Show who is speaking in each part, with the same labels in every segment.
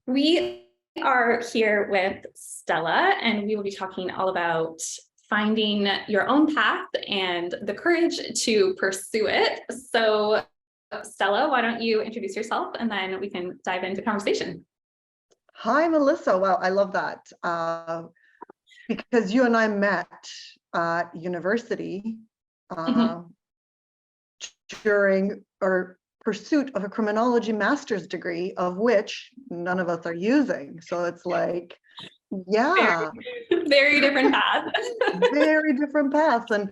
Speaker 1: We are here with Stella, and we will be talking all about finding your own path and the courage to pursue it. So, Stella, why don't you introduce yourself and then we can dive into conversation.
Speaker 2: Hi, Melissa. Wow, I love that. Because you and I met at university
Speaker 1: Mhm.
Speaker 2: during our pursuit of a criminology master's degree, of which none of us are using. So it's like, yeah,
Speaker 1: Very different path.
Speaker 2: very different paths. And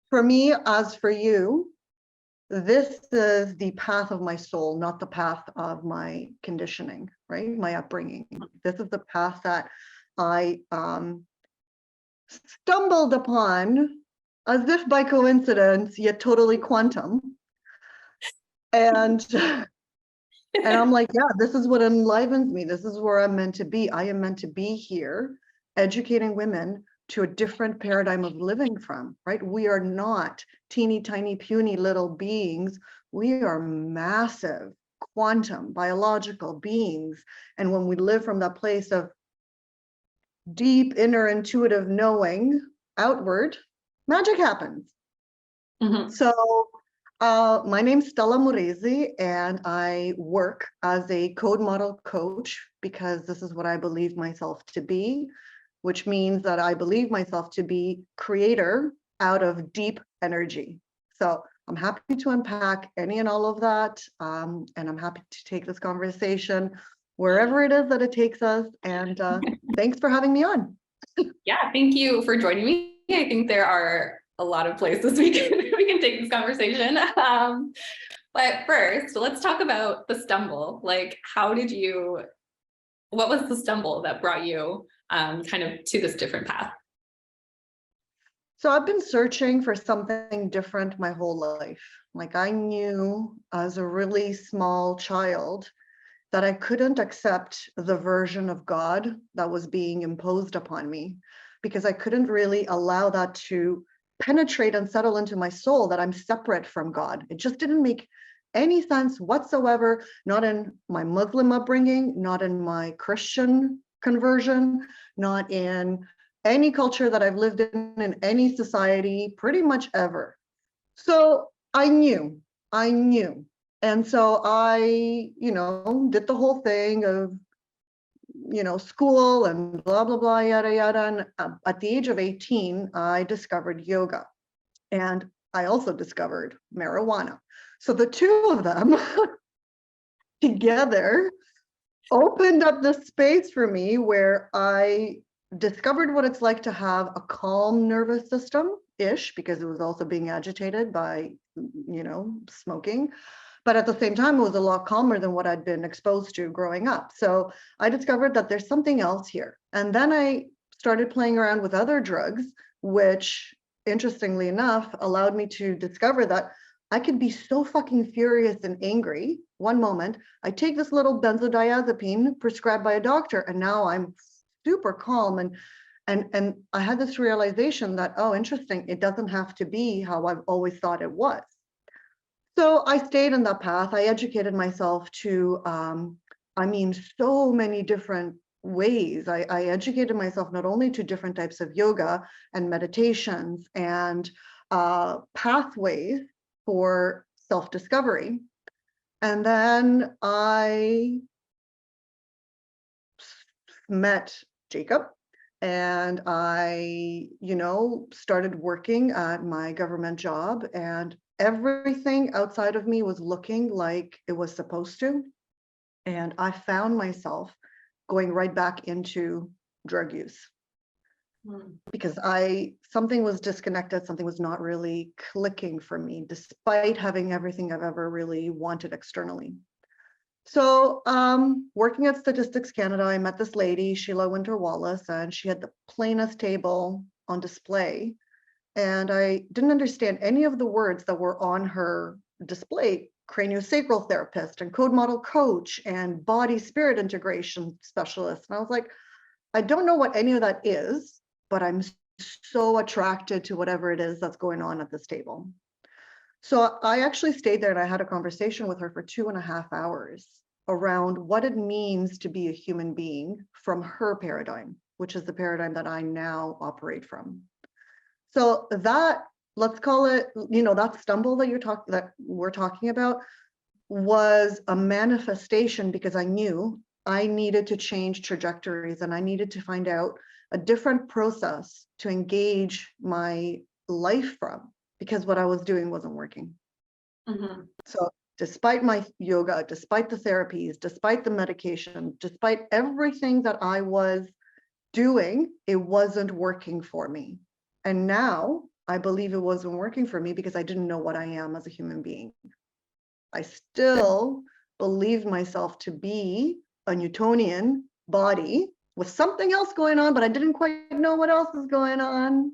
Speaker 2: for me, as for you, this is the path of my soul, not the path of my conditioning, right? My upbringing. This is the path that I stumbled upon as if by coincidence, yet totally quantum. And and I'm like, yeah, this is what enlivens me. This is where I'm meant to be. I am meant to be here, educating women to a different paradigm of living from, right? We are not teeny tiny, puny little beings. We are massive, quantum, biological beings. And when we live from that place of deep inner intuitive knowing outward, magic happens.
Speaker 1: Mhm.
Speaker 2: So my name's Stella Moresi, and I work as a code model coach because this is what I believe myself to be, which means that I believe myself to be creator out of deep energy. So I'm happy to unpack any and all of that, and I'm happy to take this conversation wherever it is that it takes us. And thanks for having me on.
Speaker 1: Yeah, thank you for joining me. I think there are a lot of places we can take this conversation. But first, let's talk about the stumble. Like, what was the stumble that brought you kind of to this different path?
Speaker 2: So I've been searching for something different my whole life. Like I knew as a really small child that I couldn't accept the version of God that was being imposed upon me because I couldn't really allow that to penetrate and settle into my soul, that I'm separate from God. It just didn't make any sense whatsoever, not in my Muslim upbringing, not in my Christian conversion, not in any culture that I've lived in any society, pretty much ever. So I knew. And so I, did the whole thing of, school and blah, blah, blah, yada, yada. And at the age of 18, I discovered yoga. And I also discovered marijuana. So the two of them together opened up this space for me where I discovered what it's like to have a calm nervous system ish, because it was also being agitated by, smoking. But at the same time, it was a lot calmer than what I'd been exposed to growing up. So I discovered that there's something else here. And then I started playing around with other drugs, which interestingly enough allowed me to discover that I could be so fucking furious and angry one moment. I take this little benzodiazepine prescribed by a doctor, and now I'm super calm. And I had this realization that, oh, interesting, it doesn't have to be how I've always thought it was. So I stayed in that path. I educated myself to, so many different ways. I educated myself not only to different types of yoga and meditations and pathways for self-discovery. And then I met Jacob, and I, started working at my government job, and everything outside of me was looking like it was supposed to. And I found myself going right back into drug use because something was disconnected, something was not really clicking for me, despite having everything I've ever really wanted externally. So working at Statistics Canada, I met this lady, Sheila Winter Wallace, and she had the plainest table on display. And I didn't understand any of the words that were on her display: craniosacral therapist and code model coach and body spirit integration specialist. And I was like, I don't know what any of that is, but I'm so attracted to whatever it is that's going on at this table. So I actually stayed there and I had a conversation with her for 2.5 hours around what it means to be a human being from her paradigm, which is the paradigm that I now operate from. So that, let's call it, that stumble that we're talking about was a manifestation because I knew I needed to change trajectories and I needed to find out a different process to engage my life from, because what I was doing wasn't working.
Speaker 1: Mm-hmm.
Speaker 2: So despite my yoga, despite the therapies, despite the medication, despite everything that I was doing, it wasn't working for me. And now I believe it wasn't working for me because I didn't know what I am as a human being. I still believed myself to be a Newtonian body with something else going on, but I didn't quite know what else is going on.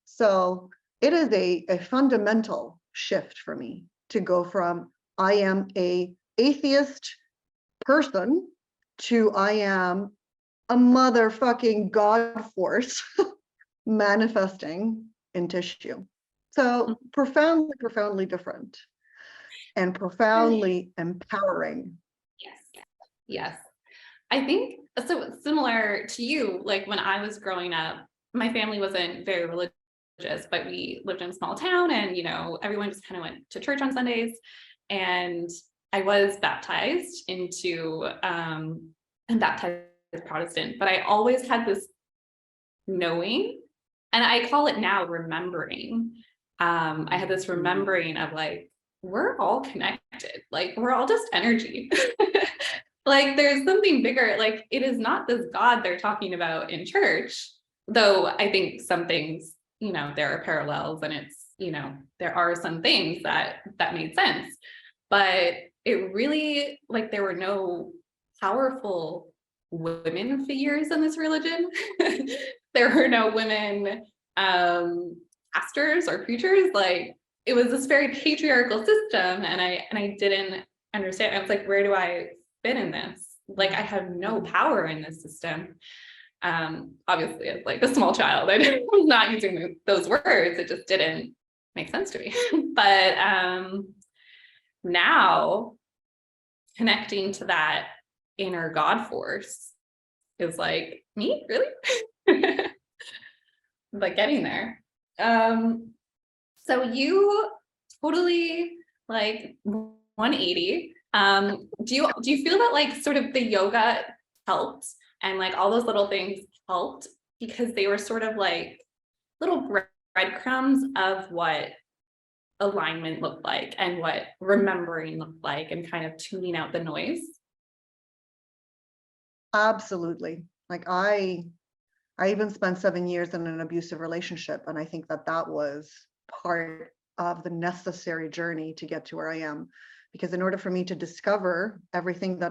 Speaker 2: So it is a fundamental shift for me to go from I am a atheist person to I am a motherfucking God force manifesting in tissue. So profoundly, profoundly different and profoundly empowering.
Speaker 1: Yes. Yes. I think so similar to you, like when I was growing up, my family wasn't very religious, but we lived in a small town and, everyone just kind of went to church on Sundays. And I was baptized into, I'm baptized Protestant, but I always had this knowing, and I call it now remembering. I had this remembering of like, we're all connected, like we're all just energy. Like there's something bigger, like it is not this God they're talking about in church, though I think some things, there are parallels and it's, there are some things that made sense, but it really, like there were no powerful women figures in this religion. There were no women pastors or preachers. Like it was this very patriarchal system, and I didn't understand. I was like, where do I fit in this? Like I have no power in this system. Obviously, as like a small child, I was not using those words. It just didn't make sense to me. But now connecting to that inner God force is like, me, really? But getting there. So you totally like 180. Do you feel that like sort of the yoga helped and like all those little things helped because they were sort of like little breadcrumbs of what alignment looked like and what remembering looked like and kind of tuning out the noise?
Speaker 2: Absolutely. Like I even spent 7 years in an abusive relationship, and I think that was part of the necessary journey to get to where I am. Because in order for me to discover everything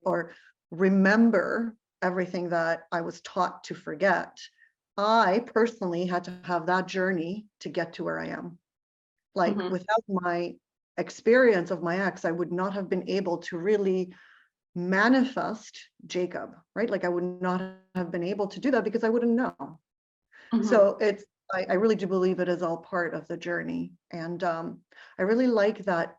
Speaker 2: or remember everything that I was taught to forget, I personally had to have that journey to get to where I am. Like without my experience of my ex, I would not have been able to really manifest Jacob, right? Like I would not have been able to do that because I wouldn't know. So I really do believe it is all part of the journey. And I really like that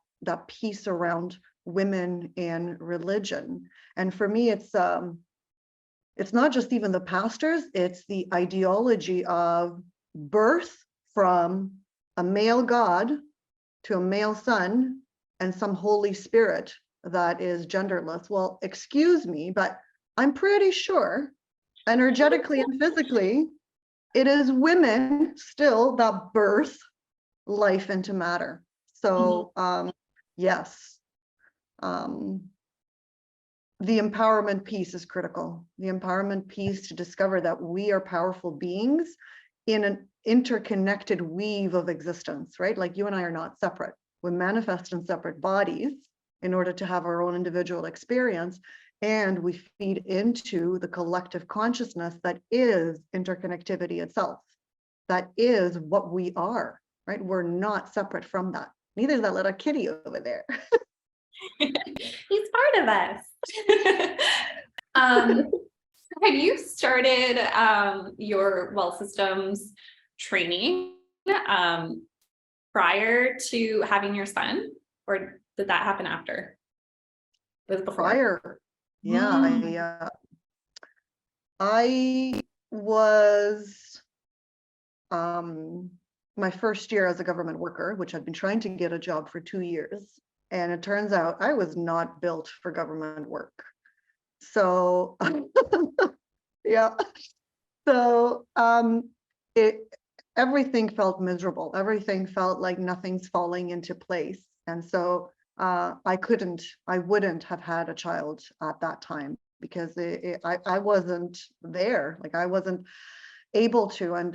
Speaker 2: piece around women in religion. And for me, it's not just even the pastors, it's the ideology of birth from a male God to a male son and some Holy Spirit that is genderless. Well, excuse me, but I'm pretty sure energetically and physically, it is women still that birth life into matter. So yes, the empowerment piece is critical. The empowerment piece to discover that we are powerful beings in an interconnected weave of existence, right? Like you and I are not separate. We manifest in separate bodies in order to have our own individual experience. And we feed into the collective consciousness that is interconnectivity itself. That is what we are, right? We're not separate from that. Neither is that little kitty over there.
Speaker 1: He's part of us. Have you started your well systems training prior to having your son, or did that happen after? It was before?
Speaker 2: prior. Yeah,
Speaker 1: Mm.
Speaker 2: I was my first year as a government worker, which I'd been trying to get a job for 2 years. And it turns out I was not built for government work. So yeah. So it everything felt miserable. Everything felt like nothing's falling into place. And so I wouldn't have had a child at that time because I wasn't there. Like I wasn't able to. And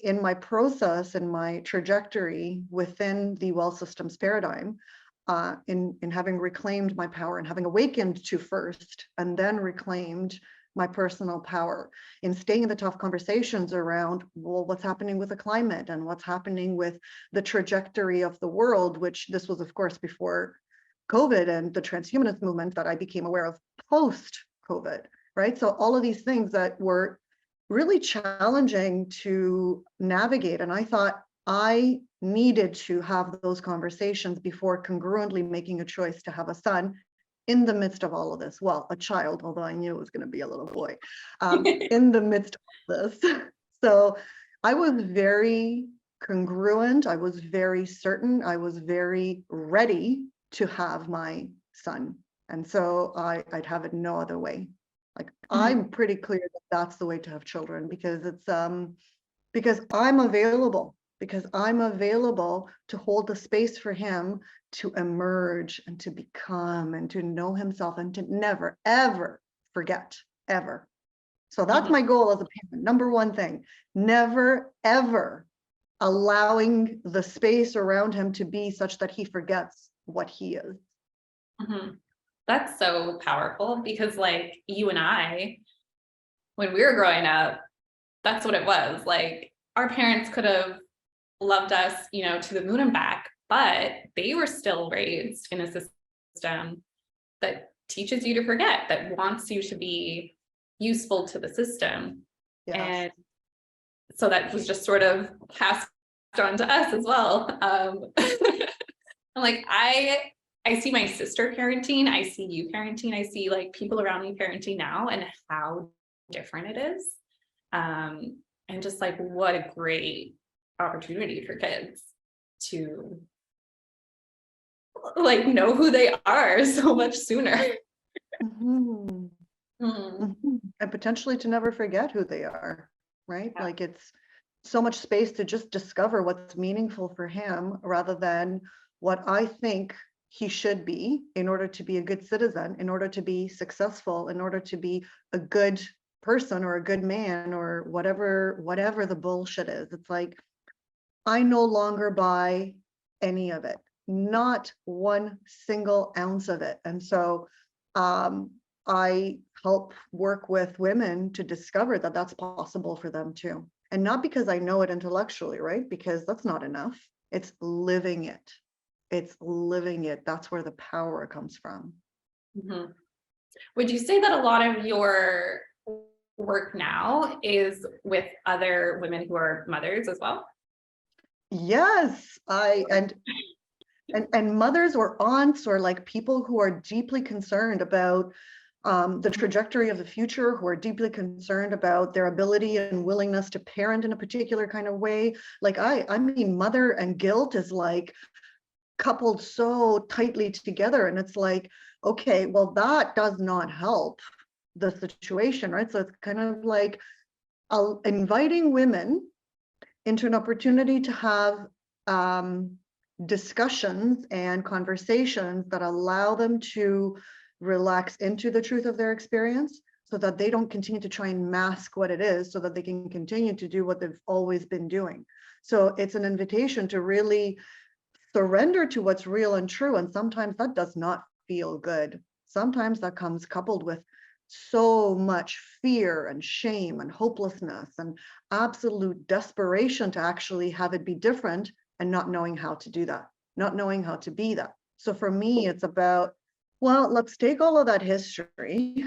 Speaker 2: in my process, in my trajectory within the well systems paradigm, in having reclaimed my power and having awakened to first, and then reclaimed my personal power, in staying in the tough conversations around, well, what's happening with the climate and what's happening with the trajectory of the world, which this was, of course, before COVID and the transhumanist movement that I became aware of post COVID, right? So all of these things that were really challenging to navigate. And I thought I needed to have those conversations before congruently making a choice to have a son in the midst of all of this. Well, a child, although I knew it was going to be a little boy, in the midst of this. So I was very congruent. I was very certain. I was very ready to have my son. And so I'd have it no other way. Like I'm pretty clear that that's the way to have children because because I'm available to hold the space for him to emerge and to become and to know himself and to never, ever forget, ever. So that's my goal as a parent. Number one thing, never, ever allowing the space around him to be such that he forgets what he is.
Speaker 1: Mhm. That's so powerful because like you and I, when we were growing up, that's what it was. Like our parents could have loved us, to the moon and back, but they were still raised in a system that teaches you to forget, that wants you to be useful to the system.
Speaker 2: Yes.
Speaker 1: And so that was just sort of passed on to us as well. I'm like, I see my sister parenting, I see you parenting, I see like people around me parenting now and how different it is. And just like what a great opportunity for kids to like know who they are so much sooner.
Speaker 2: Mhm. And potentially to never forget who they are, right?
Speaker 1: Yeah.
Speaker 2: Like it's so much space to just discover what's meaningful for him rather than what I think he should be in order to be a good citizen, in order to be successful, in order to be a good person or a good man or whatever the bullshit is. It's like I no longer buy any of it, not one single ounce of it. And so I help work with women to discover that that's possible for them too. And not because I know it intellectually, right? Because that's not enough. It's living it. It's living it. That's where the power comes from.
Speaker 1: Mhm. Would you say that a lot of your work now is with other women who are mothers as well?
Speaker 2: Yes, and mothers or aunts or like people who are deeply concerned about the trajectory of the future, who are deeply concerned about their ability and willingness to parent in a particular kind of way. Like I mean, mother and guilt is like coupled so tightly together, and it's like, okay, well, that does not help the situation, right? So it's kind of like inviting women into an opportunity to have discussions and conversations that allow them to relax into the truth of their experience so that they don't continue to try and mask what it is so that they can continue to do what they've always been doing. So it's an invitation to really surrender to what's real and true. And sometimes that does not feel good. Sometimes that comes coupled with so much fear and shame and hopelessness and absolute desperation to actually have it be different and not knowing how to do that, not knowing how to be that. So for me, it's about, well, let's take all of that history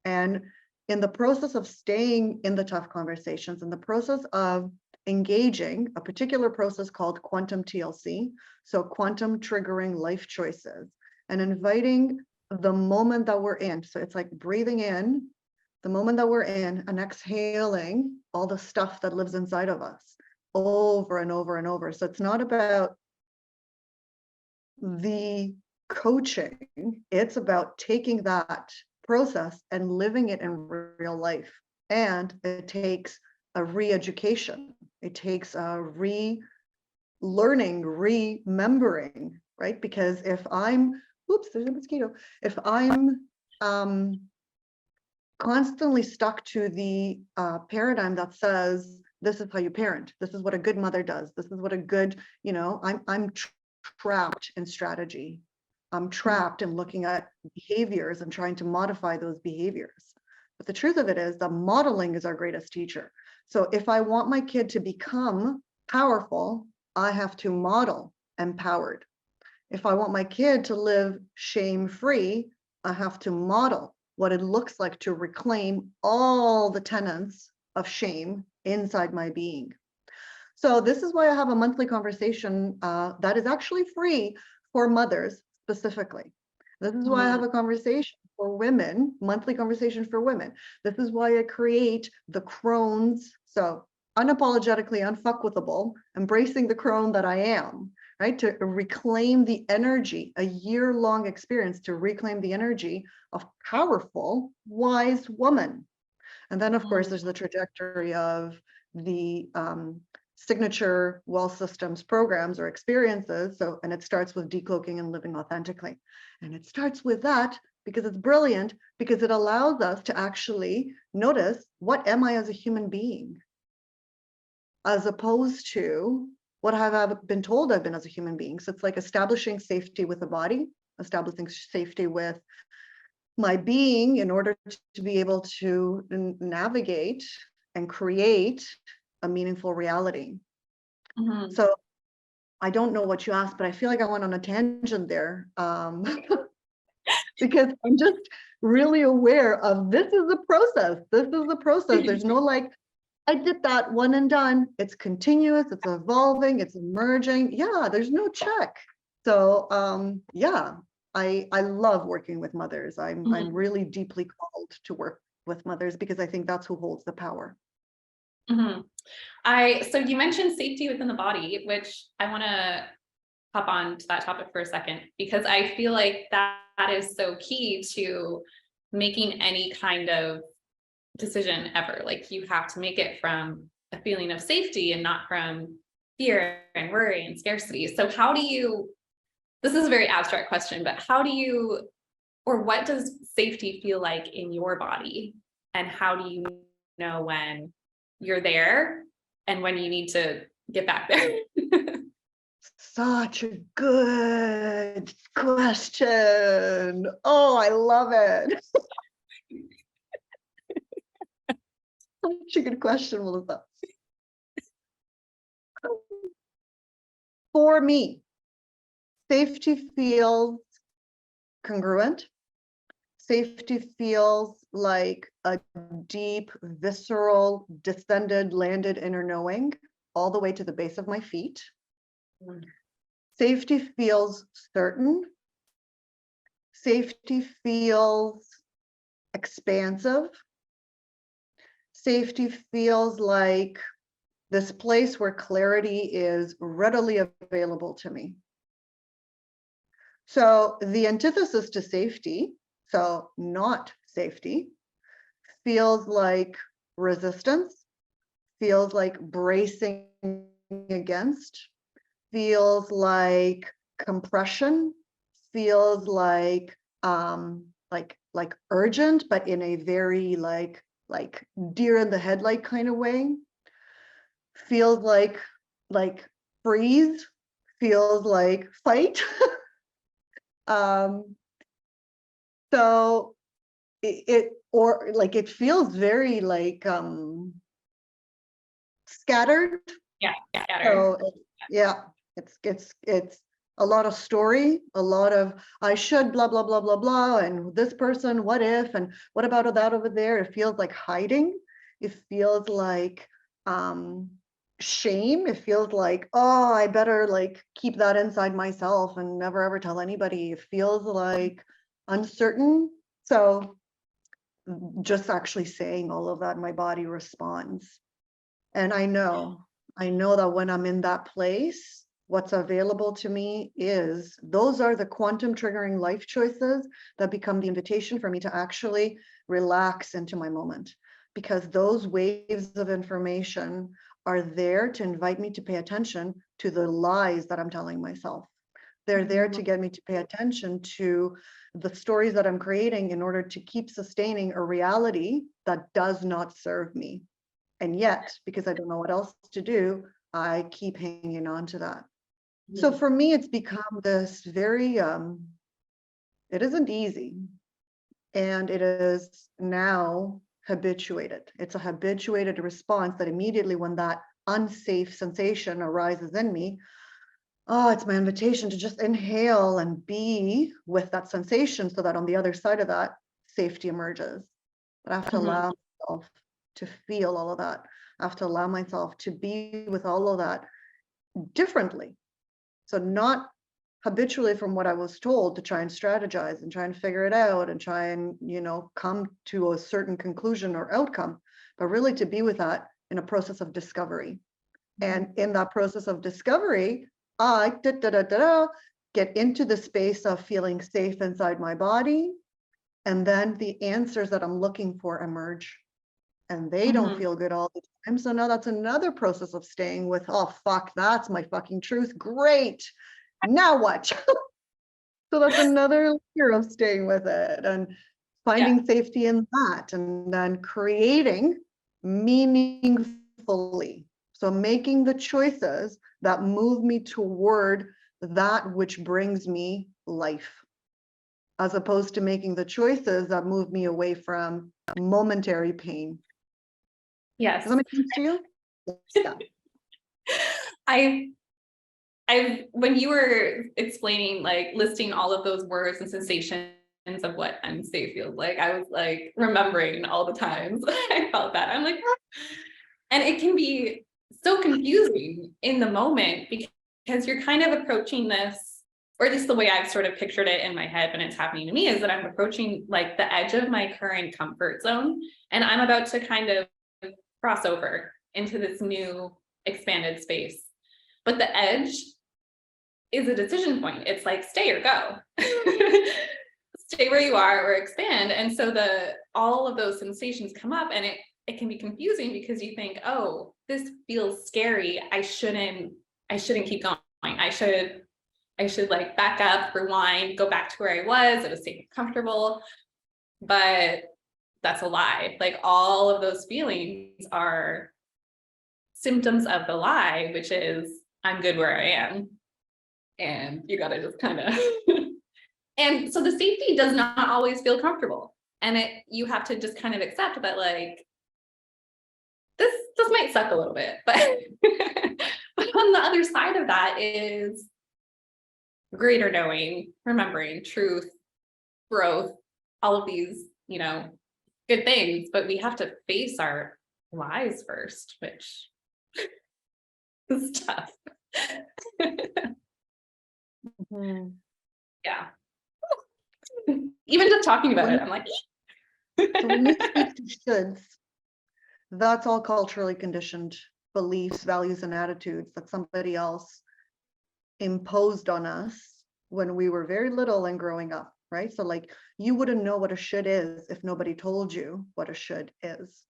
Speaker 2: and in the process of staying in the tough conversations, in the process of engaging a particular process called quantum TLC, so quantum triggering life choices, and inviting the moment that we're in. So it's like breathing in, the moment that we're in, and exhaling all the stuff that lives inside of us over and over and over. So it's not about the coaching, it's about taking that process and living it in real life. And it takes a re-education, it takes a re-learning, remembering, right? Because if I'm, oops, there's a mosquito. If I'm constantly stuck to the paradigm that says, this is how you parent, this is what a good mother does, this is what a good, I'm trapped in strategy. I'm trapped in looking at behaviors and trying to modify those behaviors. But the truth of it is that modeling is our greatest teacher. So if I want my kid to become powerful, I have to model empowered. If I want my kid to live shame-free, I have to model what it looks like to reclaim all the tenets of shame inside my being. So this is why I have a monthly conversation that is actually free for mothers specifically. This is why I have a conversation for women, monthly conversation for women. This is why I create the crones. So unapologetically unfuckwithable, embracing the crone that I am, right? To reclaim the energy, a year-long experience to reclaim the energy of powerful, wise woman. And then of course, there's the trajectory of the signature Well Systems programs or experiences. So, and it starts with decloaking and living authentically. And it starts with that because it's brilliant, because it allows us to actually notice, what am I as a human being? As opposed to what have I been told I've been as a human being. So it's like establishing safety with the body, establishing safety with my being in order to be able to navigate and create a meaningful reality. So I don't know what you asked, but I feel like I went on a tangent there because I'm just really aware of this is a process. This is a process. There's no like, I did that one and done. It's continuous, it's evolving, it's emerging. Yeah, there's no check. So yeah, I love working with mothers. I'm really deeply called to work with mothers because I think that's who holds the power.
Speaker 1: So you mentioned safety within the body, which I want to hop on to that topic for a second, because I feel like that is so key to making any kind of decision ever. Like you have to make it from a feeling of safety and not from fear and worry and scarcity. So how do you, this is a very abstract question, but how do you, or what does safety feel like in your body? And how do you know when you're there and when you need to get back there?
Speaker 2: Such a good question. Oh, I love it. Such a good question, Melissa. For me, safety feels congruent. Safety feels like a deep, visceral, descended, landed inner knowing all the way to the base of my feet. Safety feels certain. Safety feels expansive. Safety feels like this place where clarity is readily available to me. So the antithesis to safety, so not safety, feels like resistance, feels like bracing against, feels like compression, feels like urgent, but in a very like deer in the headlight kind of way. Feels like freeze, feels like fight. So it feels very like scattered.
Speaker 1: Yeah, scattered.
Speaker 2: So yeah, it's a lot of story, a lot of I should blah blah blah blah blah, and this person, what if, and what about that over there? It feels like hiding. It feels like shame. It feels like, oh, I better like keep that inside myself and never ever tell anybody. It feels like uncertain. So just actually saying all of that, my body responds. And I know that when I'm in that place, what's available to me is those are the quantum triggering life choices that become the invitation for me to actually relax into my moment, because those waves of information are there to invite me to pay attention to the lies that I'm telling myself. They're there to get me to pay attention to the stories that I'm creating in order to keep sustaining a reality that does not serve me. And yet, because I don't know what else to do, I keep hanging on to that. So for me, it's become this very, it isn't easy. And it is now habituated. It's a habituated response that immediately when that unsafe sensation arises in me, oh, it's my invitation to just inhale and be with that sensation so that on the other side of that, safety emerges. But I have to allow myself to feel all of that. I have to allow myself to be with all of that differently. So not habitually from what I was told to try and strategize and try and figure it out and try and, come to a certain conclusion or outcome, but really to be with that in a process of discovery. And in that process of discovery, I get into the space of feeling safe inside my body. And then the answers that I'm looking for emerge. And they don't feel good all the time. So now that's another process of staying with, oh, fuck, that's my fucking truth. Great. Now what? So that's another layer of staying with it and finding safety in that, and then creating meaningfully. So making the choices that move me toward that which brings me life, as opposed to making the choices that move me away from momentary pain.
Speaker 1: Yes.
Speaker 2: Does that make sense to you? Yeah.
Speaker 1: When you were explaining, like listing all of those words and sensations of what unsafe feels like, I was like remembering all the times I felt that. I'm like, and it can be so confusing in the moment because you're kind of approaching this, or at least the way I've sort of pictured it in my head when it's happening to me, is that I'm approaching like the edge of my current comfort zone, and I'm about to kind of cross over into this new expanded space. But the edge is a decision point. It's like stay or go. Stay where you are or expand. And so all of those sensations come up, and it can be confusing because you think, oh, this feels scary. I shouldn't keep going. I should like back up, rewind, go back to where I was. It was safe and comfortable. But that's a lie. Like all of those feelings are symptoms of the lie, which is I'm good where I am. And you got to just kind of, and so the safety does not always feel comfortable. And you have to just kind of accept that, like, this might suck a little bit, but, but on the other side of that is greater knowing, remembering, truth, growth, all of these, good things, but we have to face our lies first, which is tough. Yeah. Even just talking about it, I'm like,
Speaker 2: so when you speak to shoulds, that's all culturally conditioned beliefs, values, and attitudes that somebody else imposed on us when we were very little and growing up, right? So like you wouldn't know what a should is if nobody told you what a should is.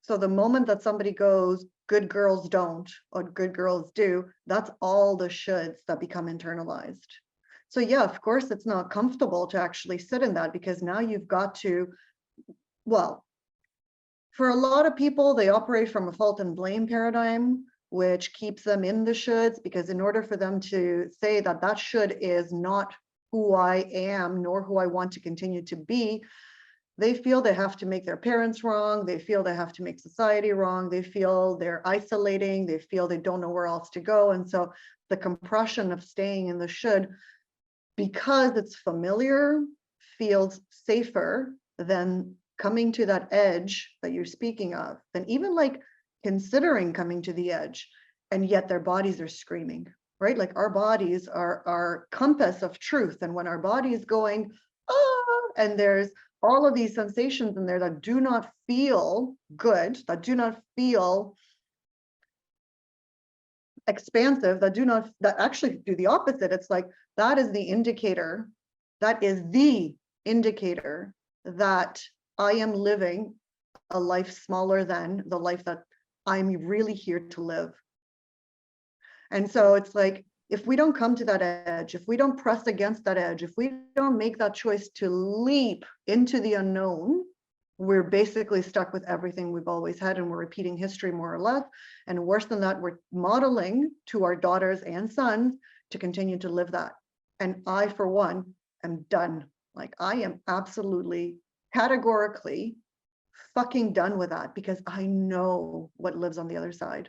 Speaker 2: So the moment that somebody goes, good girls don't, or good girls do, that's all the shoulds that become internalized. So yeah, of course, it's not comfortable to actually sit in that, because now you've got to, well, for a lot of people, they operate from a fault and blame paradigm, which keeps them in the shoulds, because in order for them to say that that should is not who I am, nor who I want to continue to be, they feel they have to make their parents wrong. They feel they have to make society wrong. They feel they're isolating. They feel they don't know where else to go. And so the compression of staying in the should, because it's familiar, feels safer than coming to that edge that you're speaking of, than even like considering coming to the edge. And yet their bodies are screaming, right? Like our bodies are our compass of truth. And when our body is going, and there's all of these sensations in there that do not feel good, that do not feel expansive, that actually do the opposite. It's like that is the indicator, that is the indicator that I am living a life smaller than the life that I'm really here to live. And so it's like, if we don't come to that edge, if we don't press against that edge, if we don't make that choice to leap into the unknown, we're basically stuck with everything we've always had, and we're repeating history more or less. And worse than that, we're modeling to our daughters and sons to continue to live that. And I, for one, am done. Like, I am absolutely categorically fucking done with that, because I know what lives on the other side.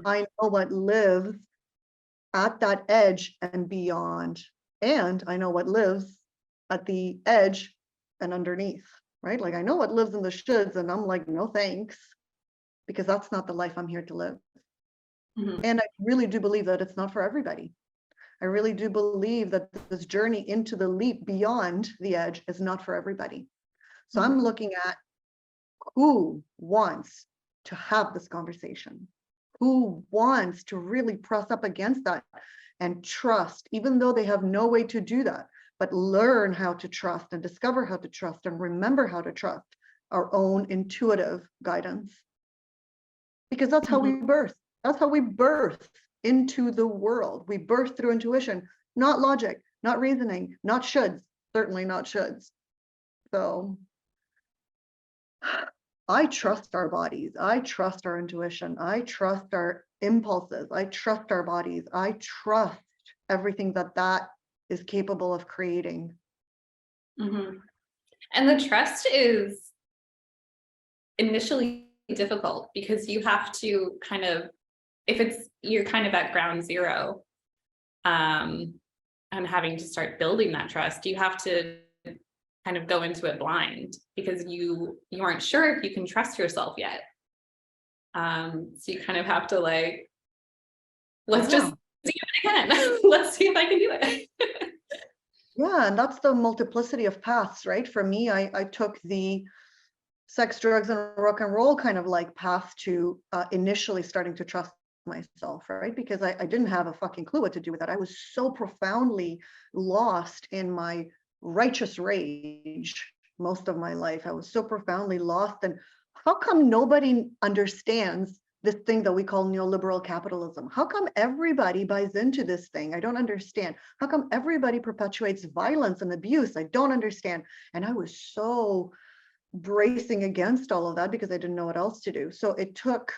Speaker 2: I know what lives at that edge and beyond. And I know what lives at the edge and underneath, right? Like, I know what lives in the shoulds, and I'm like, no thanks, because that's not the life I'm here to live. And I really do believe that it's not for everybody. I really do believe that this journey into the leap beyond the edge is not for everybody. So I'm looking at who wants to have this conversation, who wants to really press up against that and trust, even though they have no way to do that, but learn how to trust and discover how to trust and remember how to trust our own intuitive guidance. Because that's how we birth. That's how we birth into the world. We birth through intuition, not logic, not reasoning, not shoulds, certainly not shoulds. So I trust our bodies. I trust our intuition. I trust our impulses. I trust our bodies. I trust everything that is capable of creating.
Speaker 1: And the trust is initially difficult, because you have to kind of, you're kind of at ground zero, and having to start building that trust, you have to kind of go into it blind, because you aren't sure if you can trust yourself yet. So you kind of have to, like, let's just see if I can. Let's see if I can do it.
Speaker 2: Yeah, and that's the multiplicity of paths, right? For me, I took the sex, drugs, and rock and roll kind of like path to initially starting to trust myself, right? Because I didn't have a fucking clue what to do with that. I was so profoundly lost in my righteous rage most of my life. I was so profoundly lost. And how come nobody understands this thing that we call neoliberal capitalism? How come everybody buys into this thing? I don't understand. How come everybody perpetuates violence and abuse? I don't understand. And I was so bracing against all of that because I didn't know what else to do. So it took,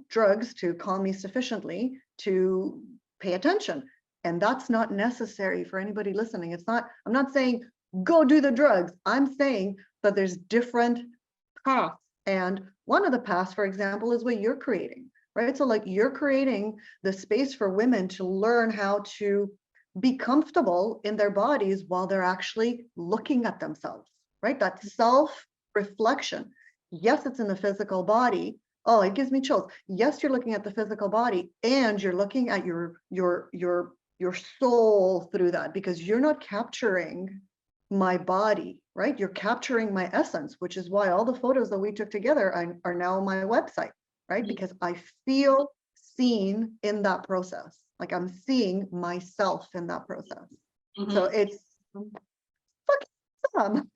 Speaker 2: drugs to calm me sufficiently to pay attention. And that's not necessary for anybody listening. I'm not saying go do the drugs. I'm saying that there's different paths. And one of the paths, for example, is what you're creating, right? So like, you're creating the space for women to learn how to be comfortable in their bodies while they're actually looking at themselves, right? That self-reflection. Yes, it's in the physical body. Oh, it gives me chills. Yes, you're looking at the physical body, and you're looking at your soul through that, because you're not capturing my body, right? You're capturing my essence, which is why all the photos that we took together are now on my website, right? Because I feel seen in that process. Like, I'm seeing myself in that process. So it's fucking awesome.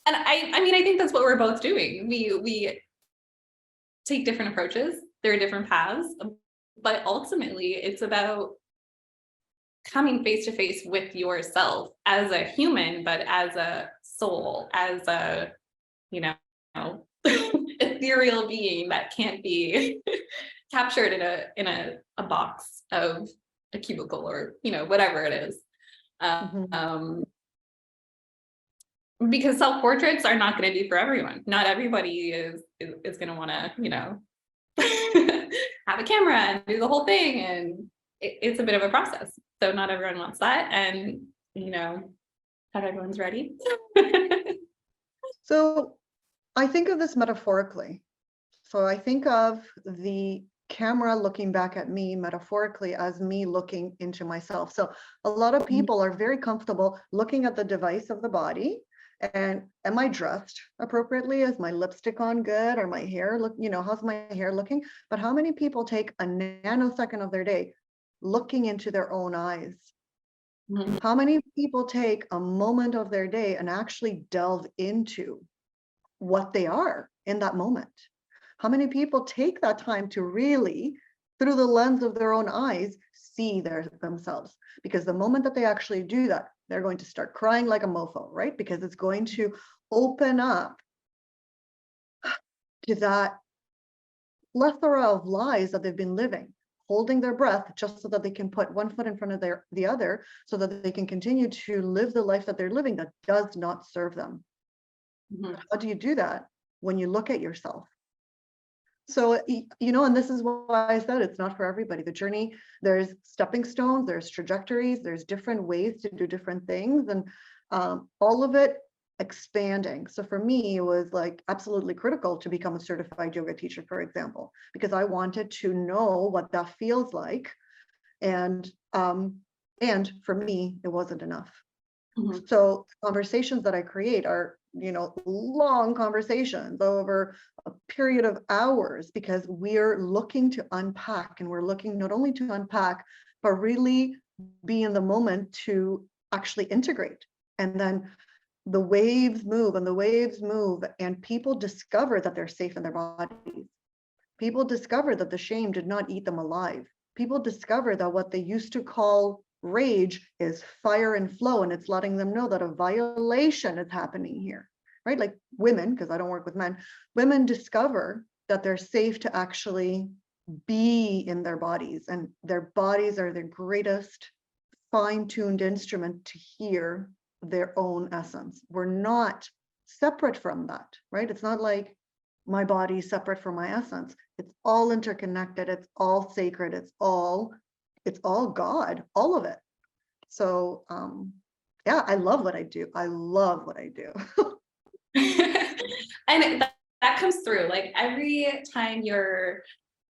Speaker 1: And I mean, I think that's what we're both doing. We take different approaches. There are different paths, but ultimately it's about coming face to face with yourself as a human, but as a soul, as a, ethereal being that can't be captured in a box of a cubicle, or whatever it is. Because self-portraits are not going to be for everyone. Not everybody is going to want to have a camera and do the whole thing, and it's a bit of a process. So not everyone wants that, and not everyone's ready.
Speaker 2: So I think of this metaphorically. So I think of the camera looking back at me metaphorically as me looking into myself. So a lot of people are very comfortable looking at the device of the body. And am I dressed appropriately? Is my lipstick on good? Or my hair look, how's my hair looking? But how many people take a nanosecond of their day looking into their own eyes?
Speaker 1: Mhm.
Speaker 2: How many people take a moment of their day and actually delve into what they are in that moment? How many people take that time to really, through the lens of their own eyes, see themselves? Because the moment that they actually do that, they're going to start crying like a mofo, right? Because it's going to open up to that plethora of lies that they've been living, holding their breath just so that they can put one foot in front of the other, so that they can continue to live the life that they're living that does not serve them.
Speaker 1: Mhm.
Speaker 2: How do you do that? When you look at yourself. So, and this is why I said it's not for everybody. The journey, there's stepping stones, there's trajectories, there's different ways to do different things, and all of it expanding. So for me, it was like absolutely critical to become a certified yoga teacher, for example, because I wanted to know what that feels like. And for me, it wasn't enough.
Speaker 1: Mhm.
Speaker 2: So conversations that I create are, long conversations over a period of hours, because we're looking to unpack, and we're looking not only to unpack, but really be in the moment to actually integrate. And then the waves move and the waves move, and people discover that they're safe in their bodies. People discover that the shame did not eat them alive. People discover that what they used to call rage is fire and flow, and it's letting them know that a violation is happening here, right? Like women, because I don't work with men, women discover that they're safe to actually be in their bodies, and their bodies are the greatest fine-tuned instrument to hear their own essence. We're not separate from that, right? It's not like my body separate from my essence. It's all interconnected. It's all sacred. It's all God, all of it. So yeah, I love what I do. I love what I do.
Speaker 1: And that comes through like every time you're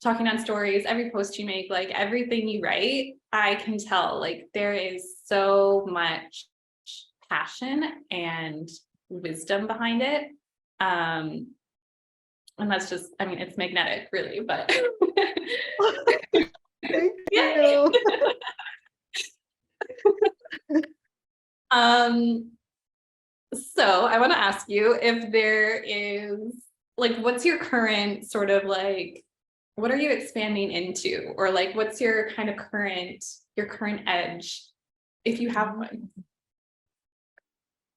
Speaker 1: talking on stories, every post you make, like everything you write, I can tell like there is so much passion and wisdom behind it. And that's just, I mean, it's magnetic, really, but
Speaker 2: Thank
Speaker 1: yeah.
Speaker 2: you.
Speaker 1: Um, so I want to ask you if there is like, what's your current sort of like, what are you expanding into? Or like, what's your kind of your current edge, if you have one?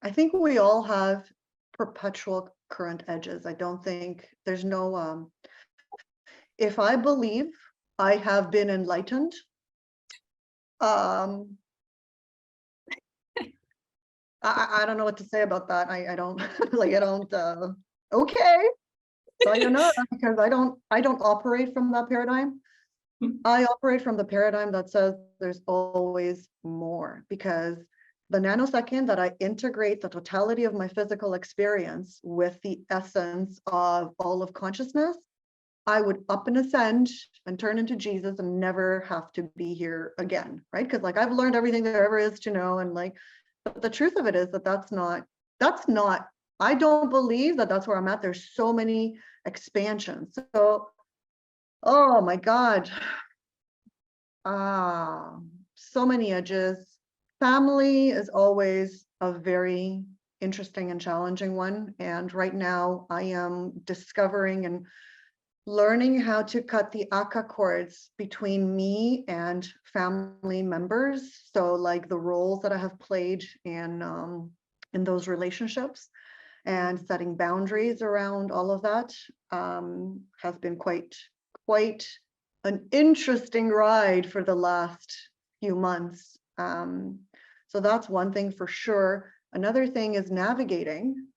Speaker 2: I think we all have perpetual current edges. I don't think there's no if I believe I have been enlightened, um I don't know what to say about that. I don't like I don't okay. Sayonara, because I don't operate from that paradigm. I operate from the paradigm that says there's always more, because the nanosecond that I integrate the totality of my physical experience with the essence of all of consciousness, I would up and ascend and turn into Jesus and never have to be here again, right? Because like I've learned everything there ever is to know, and like, but the truth of it is that that's not, I don't believe that that's where I'm at. There's so many expansions. So, oh my God, so many edges. Family is always a very interesting and challenging one. And right now I am discovering and learning how to cut the aka cords between me and family members. So like the roles that I have played in those relationships, and setting boundaries around all of that has been quite an interesting ride for the last few months. So that's one thing for sure. Another thing is navigating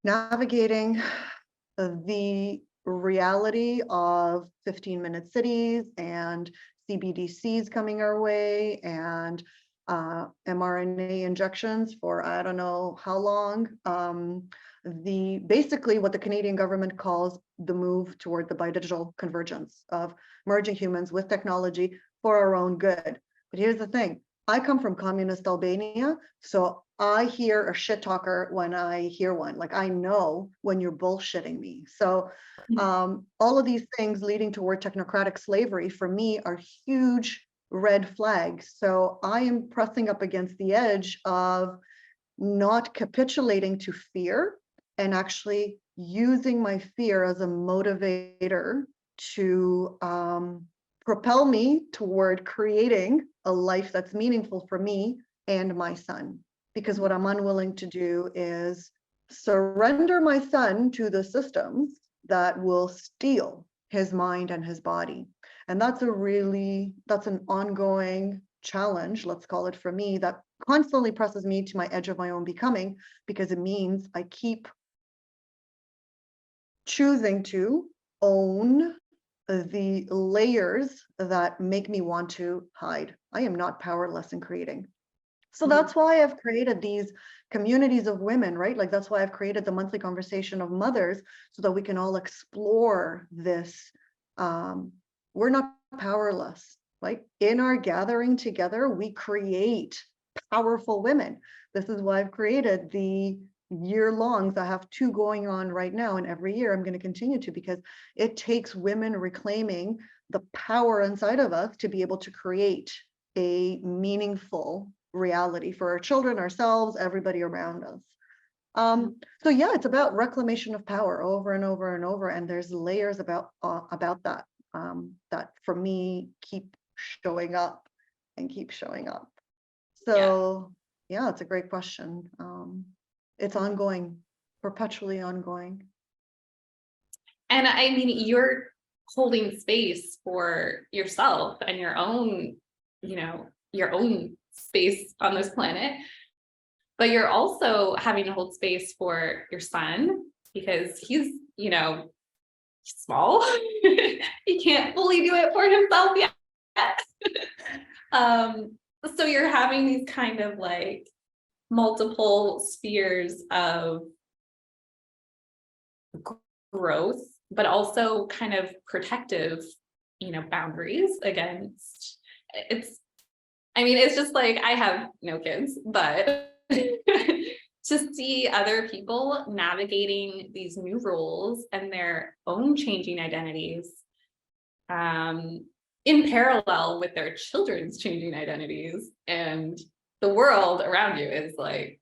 Speaker 2: the reality of 15-minute cities and CBDCs coming our way, and mRNA injections for I don't know how long. Basically what the Canadian government calls the move toward the bidigital convergence of merging humans with technology for our own good. But here's the thing, I come from communist Albania, so I hear a shit talker when I hear one. Like, I know when you're bullshitting me. So all of these things leading toward technocratic slavery for me are huge red flags. So I am pressing up against the edge of not capitulating to fear and actually using my fear as a motivator to propel me toward creating a life that's meaningful for me and my son. Because what I'm unwilling to do is surrender my son to the systems that will steal his mind and his body. And that's an ongoing challenge, let's call it, for me, that constantly presses me to my edge of my own becoming, because it means I keep choosing to own the layers that make me want to hide. I am not powerless in creating. So that's why I've created these communities of women, right? Like, that's why I've created the monthly conversation of mothers, so that we can all explore this. We're not powerless. Like, in our gathering together, we create powerful women. This is why I've created the year-longs. I have 2 going on right now, and every year I'm going to continue to, because it takes women reclaiming the power inside of us to be able to create a meaningful reality for our children, ourselves, everybody around us. So yeah, it's about reclamation of power over and over and over, and there's layers about that that for me keep showing up and keep showing up. So yeah, it's a great question. It's ongoing, perpetually ongoing.
Speaker 1: And I mean, you're holding space for yourself and your own, your own space on this planet, but you're also having to hold space for your son, because he's, small. He can't fully do it for himself yet. So you're having these kind of like multiple spheres of growth, but also kind of protective, boundaries against it's just like, I have no kids, but to see other people navigating these new roles and their own changing identities in parallel with their children's changing identities, and the world around you is like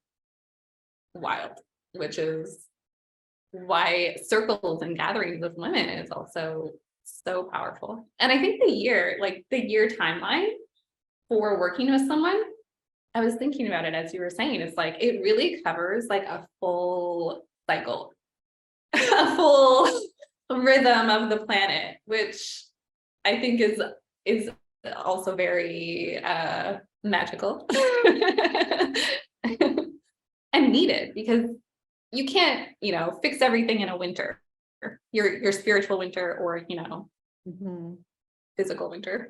Speaker 1: wild, which is why circles and gatherings of women is also so powerful. And I think the year timeline for working with someone, I was thinking about it as you were saying, it's like, it really covers like a full cycle, a full rhythm of the planet, which I think is also very magical and needed, because you can't, fix everything in a winter, your spiritual winter, or, physical winter.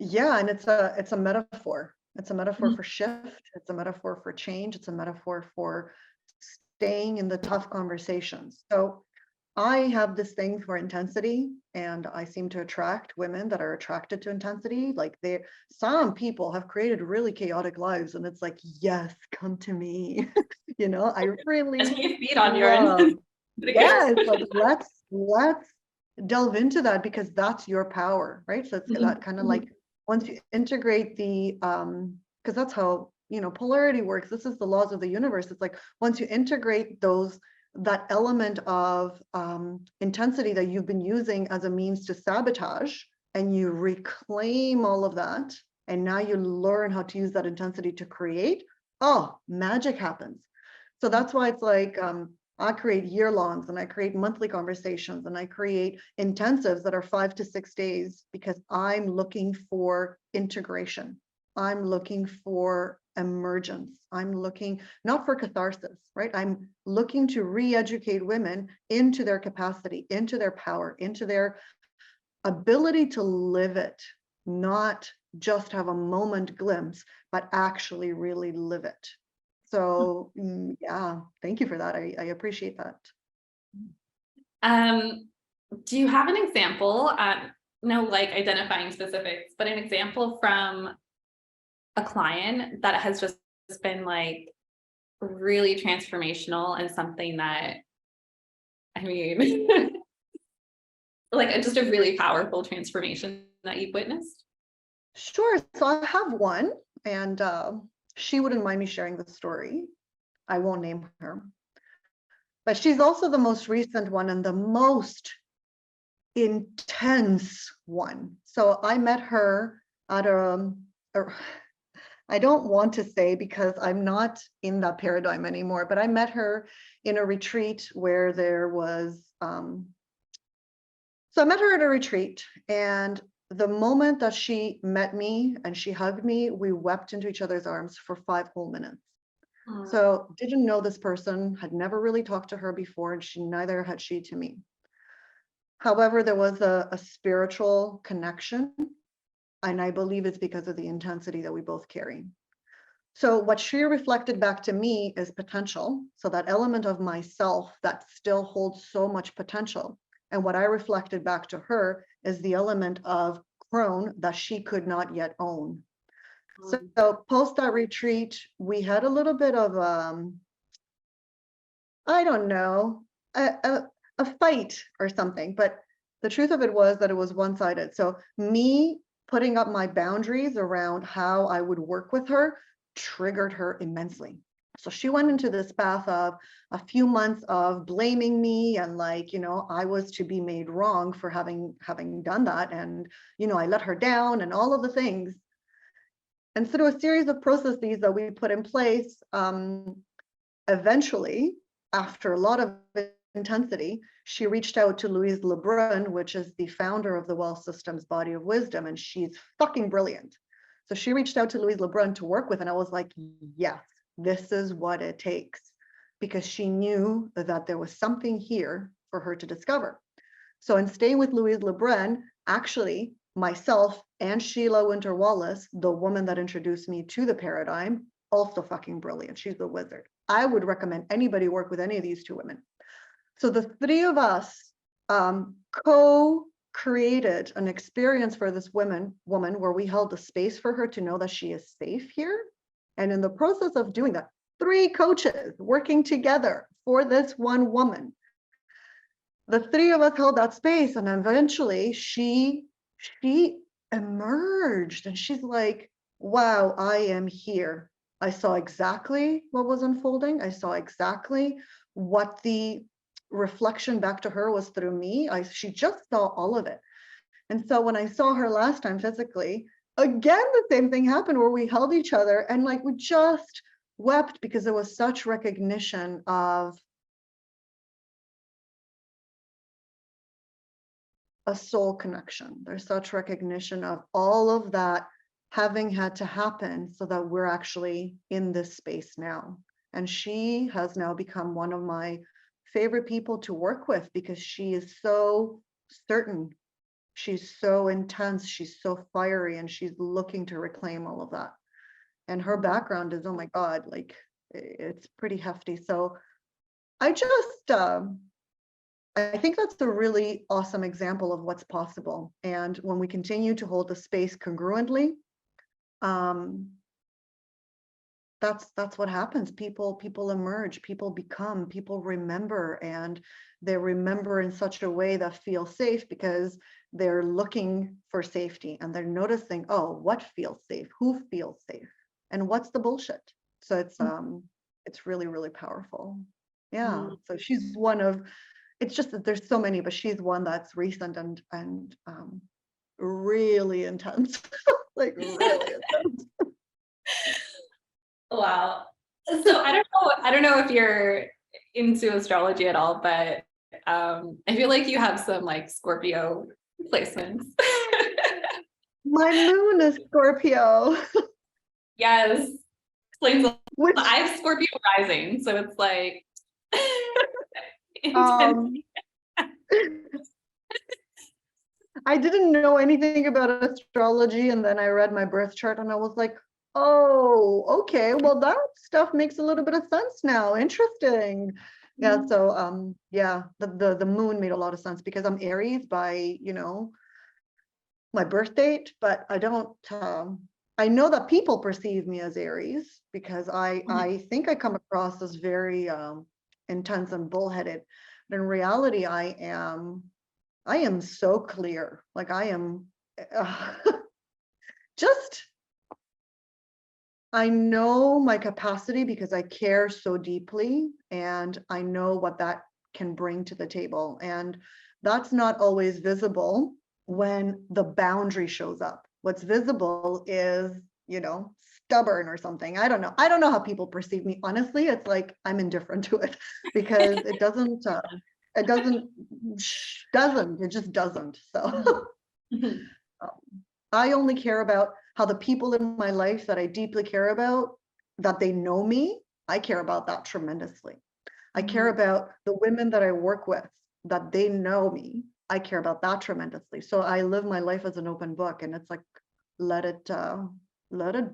Speaker 2: Yeah, and it's a metaphor. It's a metaphor for shift. It's a metaphor for change. It's a metaphor for staying in the tough conversations. So I have this thing for intensity, and I seem to attract women that are attracted to intensity. Like, some people have created really chaotic lives, and it's like, yes, come to me. I really
Speaker 1: feed on your
Speaker 2: yes, like, let's delve into that, because that's your power, right? So it's that kind of like, once you integrate because that's how polarity works. This is the laws of the universe. It's like, once you integrate that element of intensity that you've been using as a means to sabotage, and you reclaim all of that, and now you learn how to use that intensity to create, magic happens. So that's why it's like, I create year-longs, and I create monthly conversations, and I create intensives that are 5 to 6 days, because I'm looking for integration. I'm looking for emergence. I'm looking not for catharsis, right? I'm looking to re-educate women into their capacity, into their power, into their ability to live it, not just have a moment glimpse, but actually really live it. So yeah, thank you for that. I appreciate that.
Speaker 1: Do you have an example? No, like identifying specifics, but an example from a client that has just been like really transformational and something that, I mean, like just a really powerful transformation that you've witnessed?
Speaker 2: Sure. So I have one, and she wouldn't mind me sharing the story. I won't name her, but she's also the most recent one and the most intense one. So I met her at I don't want to say because I'm not in that paradigm anymore, but I met her in a retreat where there was, so I met her at a retreat, and the moment that she met me and she hugged me, we wept into each other's arms for 5 whole minutes. So didn't know this person, had never really talked to her before, and neither had she to me. However, there was a spiritual connection, and I believe it's because of the intensity that we both carry. So what she reflected back to me is potential. So that element of myself that still holds so much potential. And what I reflected back to her is the element of crone that she could not yet own. So post that retreat, we had a little bit of, I don't know, a fight or something, but the truth of it was that it was one-sided. So me putting up my boundaries around how I would work with her triggered her immensely. So she went into this path of a few months of blaming me, and like, I was to be made wrong for having done that, and I let her down and all of the things. And through a series of processes that we put in place, eventually, after a lot of intensity, she reached out to Louise Lebrun, which is the founder of the Wealth Systems Body of Wisdom, and she's fucking brilliant. So she reached out to Louise Lebrun to work with, and I was like, yes, this is what it takes, because she knew that there was something here for her to discover. So in staying with Louise Lebrun, actually, myself and Sheila Winter Wallace, the woman that introduced me to the paradigm, also fucking brilliant. She's a wizard. I would recommend anybody work with any of these two women. So the three of us co-created an experience for this woman where we held a space for her to know that she is safe here. And in the process of doing that, 3 coaches working together for this one woman, the 3 of us held that space, and eventually she emerged, and she's like, wow, I am here. I saw exactly what was unfolding. I saw exactly what the reflection back to her was through me. She just saw all of it. And so when I saw her last time physically, again, the same thing happened where we held each other and like we just wept because there was such recognition of a soul connection. There's such recognition of all of that having had to happen so that we're actually in this space now. And she has now become one of my favorite people to work with because she is so certain. She's so intense. She's so fiery, and she's looking to reclaim all of that. And her background is, oh my God, like it's pretty hefty. So I just, I think that's a really awesome example of what's possible. And when we continue to hold the space congruently, that's what happens. People emerge, people become, people remember, and they remember in such a way that feels safe because they're looking for safety and they're noticing, oh, what feels safe? Who feels safe? And what's the bullshit? So it's really, really powerful. Yeah. So she's one of, it's just that there's so many, but she's one that's recent and really intense. Like really intense.
Speaker 1: Wow. So I don't know if you're into astrology at all, but I feel like you have some like Scorpio placements.
Speaker 2: My moon is Scorpio.
Speaker 1: Yes. Explains a lot.
Speaker 2: Which
Speaker 1: I have Scorpio rising, so it's like intense.
Speaker 2: um I didn't know anything about astrology, and then I read my birth chart and I was like, oh, okay, well, that stuff makes a little bit of sense now. Interesting. Yeah, so yeah, the moon made a lot of sense because I'm Aries by, my birth date, but I don't I know that people perceive me as Aries because I think I come across as very intense and bullheaded. But in reality, I am so clear. Like I am uh, just, I know my capacity because I care so deeply and I know what that can bring to the table. And that's not always visible when the boundary shows up. What's visible is, stubborn or something. I don't know. I don't know how people perceive me. Honestly, it's like I'm indifferent to it because it it just doesn't. So I only care about how the people in my life that I deeply care about, that they know me. I care about that tremendously. I care about the women that I work with, that they know me. I care about that tremendously. So I live my life as an open book, and it's like, let it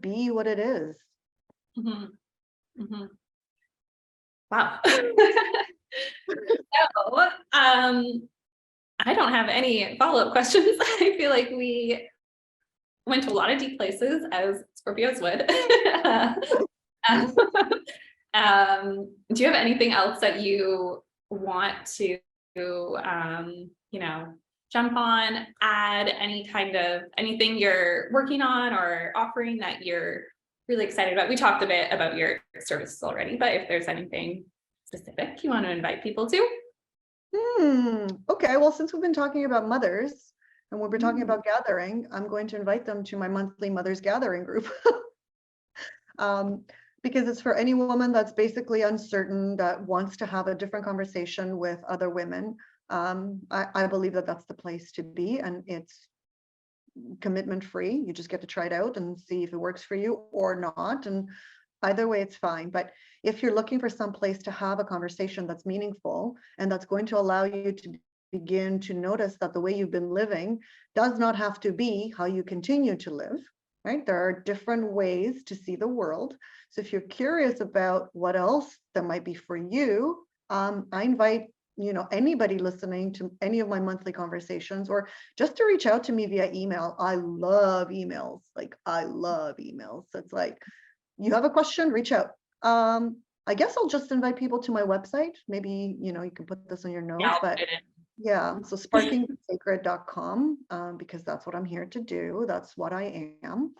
Speaker 2: be what it is.
Speaker 1: Mhm. Mhm. Wow. So, I don't have any follow-up questions. I feel like we went to a lot of deep places, as Scorpios would. Um, do you have anything else that you want to, jump on, add any kind of anything you're working on or offering that you're really excited about? We talked a bit about your services already, but if there's anything specific you want to invite people to?
Speaker 2: Okay, well, since we've been talking about mothers and we've been talking about gathering, I'm going to invite them to my monthly mothers gathering group. Because it's for any woman that's basically uncertain, that wants to have a different conversation with other women. I believe that that's the place to be, and it's commitment free. You just get to try it out and see if it works for you or not. And either way, it's fine. But if you're looking for some place to have a conversation that's meaningful and that's going to allow you to begin to notice that the way you've been living does not have to be how you continue to live, right? There are different ways to see the world. So if you're curious about what else there might be for you, I invite anybody listening to any of my monthly conversations, or just to reach out to me via email. I love emails. Like I love emails. So it's like, you have a question, reach out. I guess I'll just invite people to my website. Maybe, you can put this on your
Speaker 1: Yeah,
Speaker 2: notes,
Speaker 1: I'll
Speaker 2: but
Speaker 1: put it in.
Speaker 2: yeah, so sparkingsacred.com, because that's what I'm here to do. That's what I am.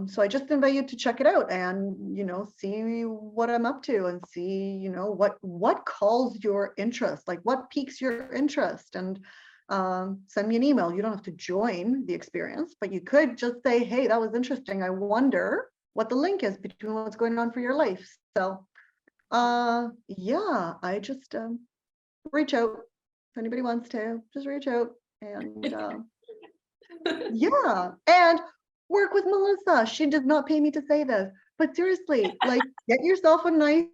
Speaker 2: So I just invite you to check it out and, see what I'm up to and see, what calls your interest, like what piques your interest, and send me an email. You don't have to join the experience, but you could just say, hey, that was interesting. I wonder what the link is between what's going on for your life. So yeah, I just reach out. If anybody wants to, just reach out. And yeah, and work with Melissa. She does not pay me to say this, but seriously, like get yourself a nice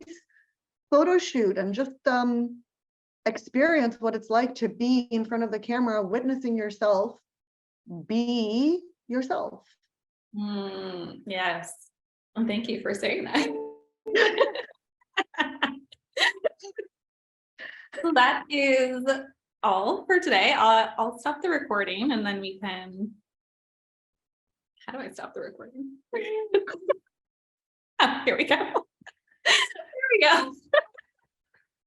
Speaker 2: photo shoot and just experience what it's like to be in front of the camera, witnessing yourself be yourself.
Speaker 1: Yes. Well, thank you for saying that. So that is all for today. I'll stop the recording and then we can. How do I stop the recording? Oh, here we go. Here we go.